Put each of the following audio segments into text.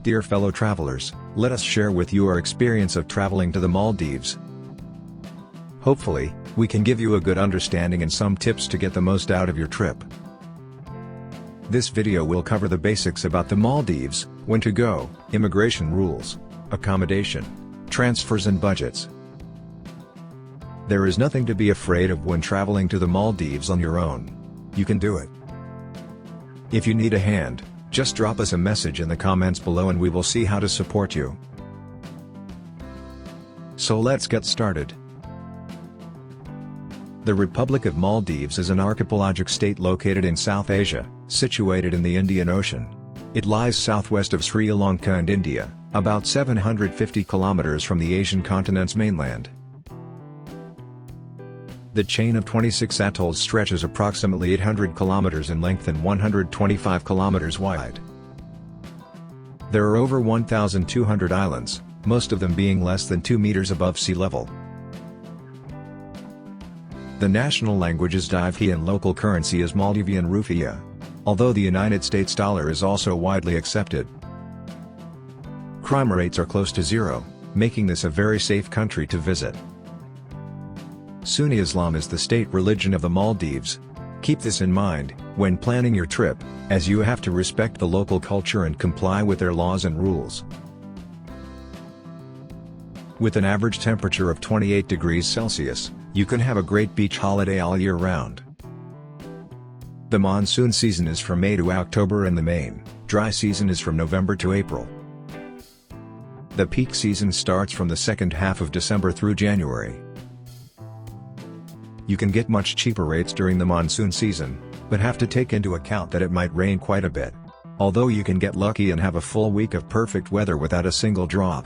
Dear fellow travelers, let us share with you our experience of traveling to the Maldives. Hopefully, we can give you a good understanding and some tips to get the most out of your trip. This video will cover the basics about the Maldives, when to go, immigration rules, accommodation, transfers and budgets. There is nothing to be afraid of when traveling to the Maldives on your own. You can do it. If you need a hand, just drop us a message in the comments below and we will see how to support you. So let's get started. The Republic of Maldives is an archipelagic state located in South Asia, situated in the Indian Ocean. It lies southwest of Sri Lanka and India, about 750 kilometers from the Asian continent's mainland. The chain of 26 atolls stretches approximately 800 kilometers in length and 125 kilometers wide. There are over 1,200 islands, most of them being less than 2 meters above sea level. The national language is Divehi and local currency is Maldivian rupiah, although the United States dollar is also widely accepted. Crime rates are close to zero, making this a very safe country to visit. Sunni Islam is the state religion of the Maldives. Keep this in mind when planning your trip, as you have to respect the local culture and comply with their laws and rules. With an average temperature of 28 degrees Celsius, you can have a great beach holiday all year round. The monsoon season is from May to October and the main, dry season is from November to April. The peak season starts from the second half of December through January. You can get much cheaper rates during the monsoon season, but have to take into account that it might rain quite a bit. Although you can get lucky and have a full week of perfect weather without a single drop.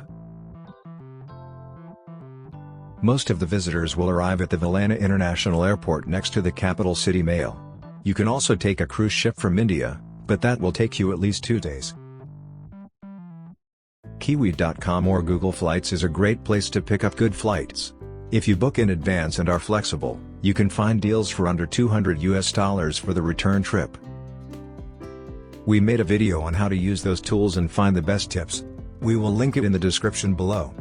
Most of the visitors will arrive at the Villana International Airport next to the capital city Male. You can also take a cruise ship from India, but that will take you at least 2 days. Kiwi.com or Google Flights is a great place to pick up good flights. If you book in advance and are flexible, you can find deals for under $200 for the return trip. We made a video on how to use those tools and find the best tips. We will link it in the description below.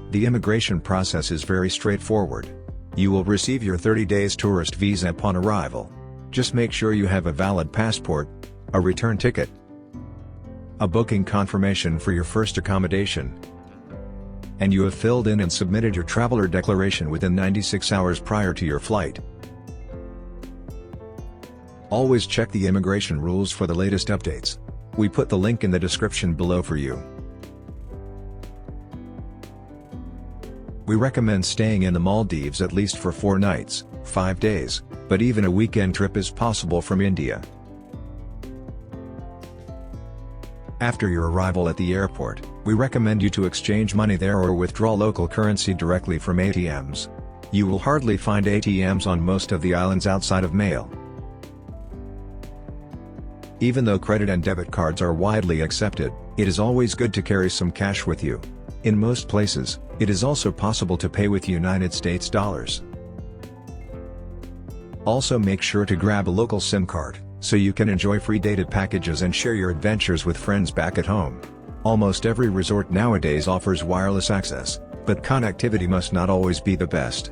The immigration process is very straightforward. You will receive your 30 days tourist visa upon arrival. Just make sure you have a valid passport, a return ticket, a booking confirmation for your first accommodation, and you have filled in and submitted your traveler declaration within 96 hours prior to your flight. Always check the immigration rules for the latest updates. We put the link in the description below for you. We recommend staying in the Maldives at least for 4 nights, 5 days, but even a weekend trip is possible from India. After your arrival at the airport, we recommend you to exchange money there or withdraw local currency directly from ATMs. You will hardly find ATMs on most of the islands outside of Male. Even though credit and debit cards are widely accepted, it is always good to carry some cash with you. In most places, it is also possible to pay with United States dollars. Also make sure to grab a local SIM card, so you can enjoy free data packages and share your adventures with friends back at home. Almost every resort nowadays offers wireless access, but connectivity must not always be the best.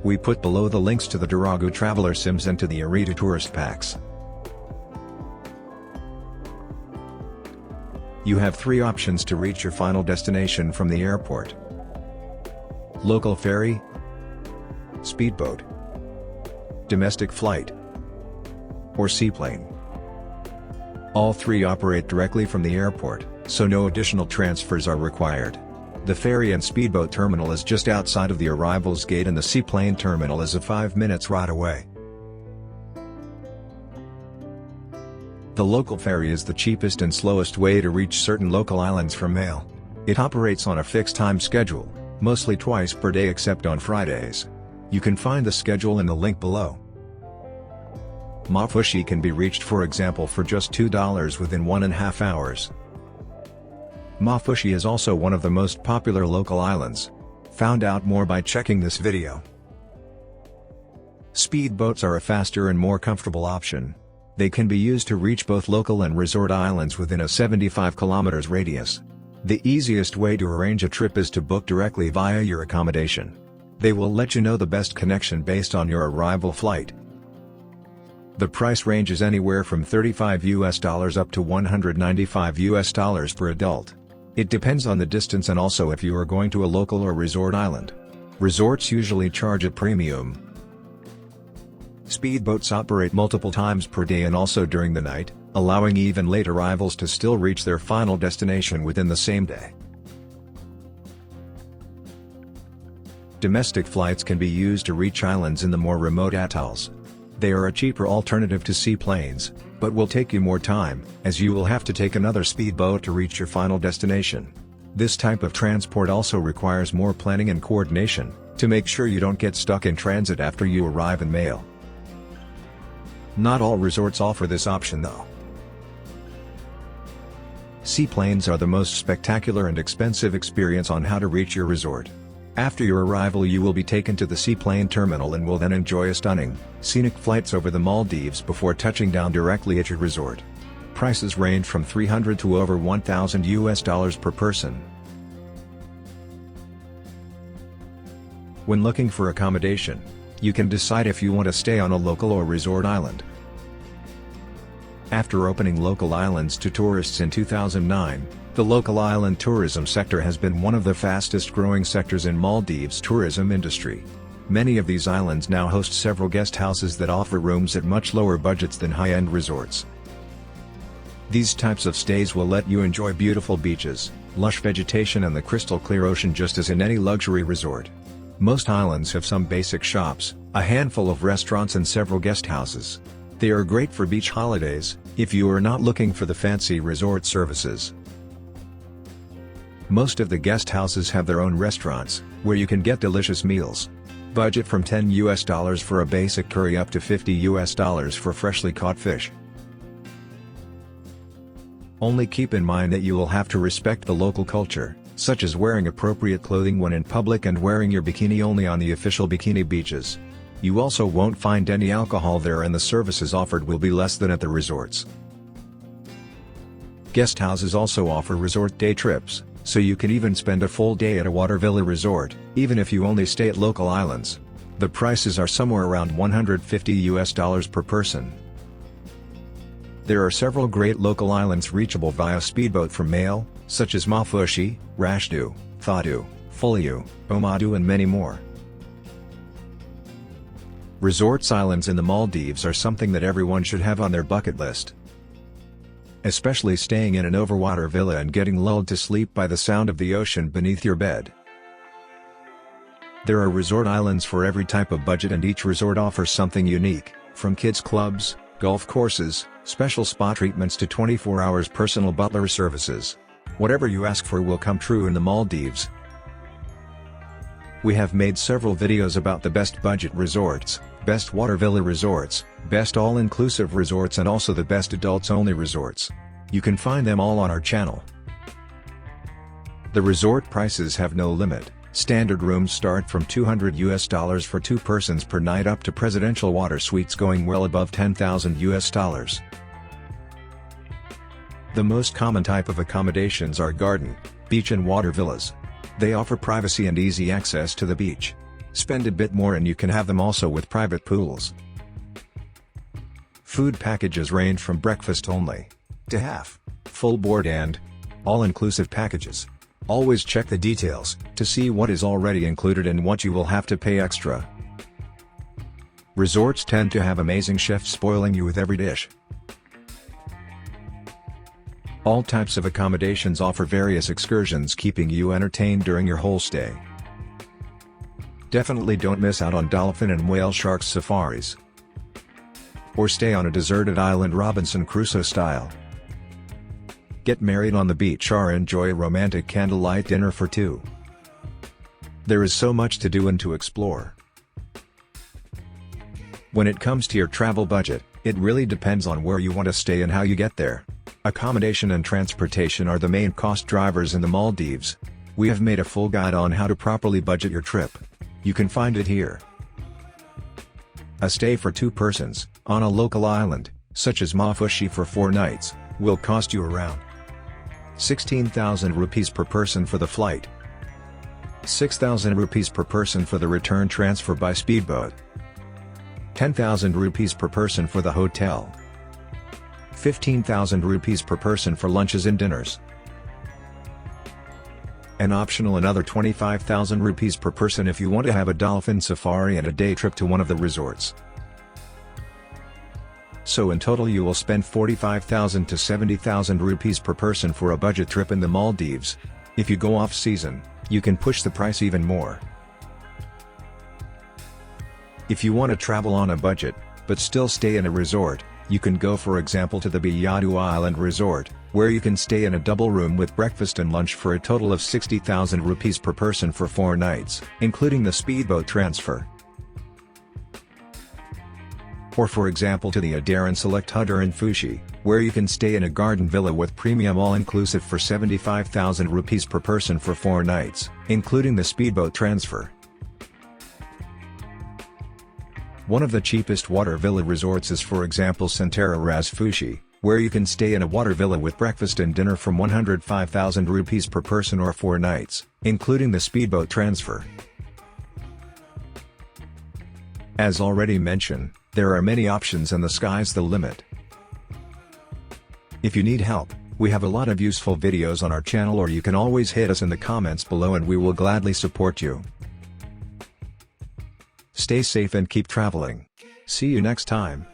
We put below the links to the Duragu Traveler SIMs and to the Arita Tourist Packs. You have 3 options to reach your final destination from the airport: local ferry, speedboat, domestic flight, or seaplane. All 3 operate directly from the airport, so no additional transfers are required. The ferry and speedboat terminal is just outside of the arrivals gate and the seaplane terminal is a 5 minutes ride away. The local ferry is the cheapest and slowest way to reach certain local islands from Male. It operates on a fixed time schedule, mostly twice per day except on Fridays. You can find the schedule in the link below. Mafushi can be reached for example for just $2 within 1.5 hours. Mafushi is also one of the most popular local islands. Found out more by checking this video. Speedboats are a faster and more comfortable option. They can be used to reach both local and resort islands within a 75 kilometers radius. The easiest way to arrange a trip is to book directly via your accommodation. They will let you know the best connection based on your arrival flight. The price ranges anywhere from $35 up to $195 per adult. It depends on the distance and also if you are going to a local or resort island. Resorts usually charge a premium. Speedboats operate multiple times per day and also during the night, allowing even late arrivals to still reach their final destination within the same day. Domestic flights can be used to reach islands in the more remote atolls. They are a cheaper alternative to seaplanes, but will take you more time, as you will have to take another speedboat to reach your final destination. This type of transport also requires more planning and coordination, to make sure you don't get stuck in transit after you arrive in Mail. Not all resorts offer this option though. Seaplanes are the most spectacular and expensive experience on how to reach your resort. After your arrival you will be taken to the seaplane terminal and will then enjoy a stunning, scenic flights over the Maldives before touching down directly at your resort. Prices range from $300 to over $1,000 per person. When looking for accommodation, you can decide if you want to stay on a local or resort island. After opening local islands to tourists in 2009, the local island tourism sector has been one of the fastest growing sectors in Maldives' tourism industry. Many of these islands now host several guest houses that offer rooms at much lower budgets than high-end resorts. These types of stays will let you enjoy beautiful beaches, lush vegetation and the crystal clear ocean just as in any luxury resort. Most islands have some basic shops, a handful of restaurants and several guest houses. They are great for beach holidays, if you are not looking for the fancy resort services. Most of the guest houses have their own restaurants, where you can get delicious meals. Budget from $10 for a basic curry up to $50 for freshly caught fish. Only keep in mind that you will have to respect the local culture, such as wearing appropriate clothing when in public and wearing your bikini only on the official bikini beaches. You also won't find any alcohol there and the services offered will be less than at the resorts. Guest houses also offer resort day trips, so you can even spend a full day at a water villa resort, even if you only stay at local islands. The prices are somewhere around $150 per person. There are several great local islands reachable via speedboat from Mail, such as Mafushi, Rashdu, Thadu, Foliu, Omadu and many more. Resorts islands in the Maldives are something that everyone should have on their bucket list. Especially staying in an overwater villa and getting lulled to sleep by the sound of the ocean beneath your bed. There are resort islands for every type of budget and each resort offers something unique, from kids clubs, golf courses, special spa treatments to 24 hours personal butler services. Whatever you ask for will come true in the Maldives. We have made several videos about the best budget resorts, best water villa resorts, best all-inclusive resorts and also the best adults-only resorts. You can find them all on our channel. The resort prices have no limit. Standard rooms start from $200 for 2 persons per night up to presidential water suites going well above $10,000. The most common type of accommodations are garden, beach and water villas. They offer privacy and easy access to the beach. Spend a bit more and you can have them also with private pools. Food packages range from breakfast only to half, full board and all-inclusive packages. Always check the details to see what is already included and what you will have to pay extra. Resorts tend to have amazing chefs spoiling you with every dish. All types of accommodations offer various excursions keeping you entertained during your whole stay. Definitely don't miss out on dolphin and whale shark safaris. Or stay on a deserted island Robinson Crusoe style. Get married on the beach or enjoy a romantic candlelight dinner for 2. There is so much to do and to explore. When it comes to your travel budget, it really depends on where you want to stay and how you get there. Accommodation and transportation are the main cost drivers in the Maldives. We have made a full guide on how to properly budget your trip. You can find it here. A stay for 2 persons, on a local island, such as Mafushi for 4 nights, will cost you around 16,000 rupees per person for the flight, 6,000 rupees per person for the return transfer by speedboat, 10,000 rupees per person for the hotel, 15,000 rupees per person for lunches and dinners, and optional another 25,000 rupees per person if you want to have a dolphin safari and a day trip to one of the resorts. So in total you will spend 45,000 to 70,000 rupees per person for a budget trip in the Maldives. If you go off season, you can push the price even more. If you want to travel on a budget, but still stay in a resort, you can go for example to the Biyadu Island Resort, where you can stay in a double room with breakfast and lunch for a total of 60,000 rupees per person for 4 nights, including the speedboat transfer. Or for example to the Adaran Select Hutter in Fushi, where you can stay in a garden villa with premium all-inclusive for 75,000 rupees per person for 4 nights, including the speedboat transfer. One of the cheapest water villa resorts is for example Santara Ras Fushi, where you can stay in a water villa with breakfast and dinner from 105,000 rupees per person or 4 nights, including the speedboat transfer. As already mentioned, there are many options and the sky's the limit. If you need help, we have a lot of useful videos on our channel, or you can always hit us in the comments below and we will gladly support you. Stay safe and keep traveling. See you next time.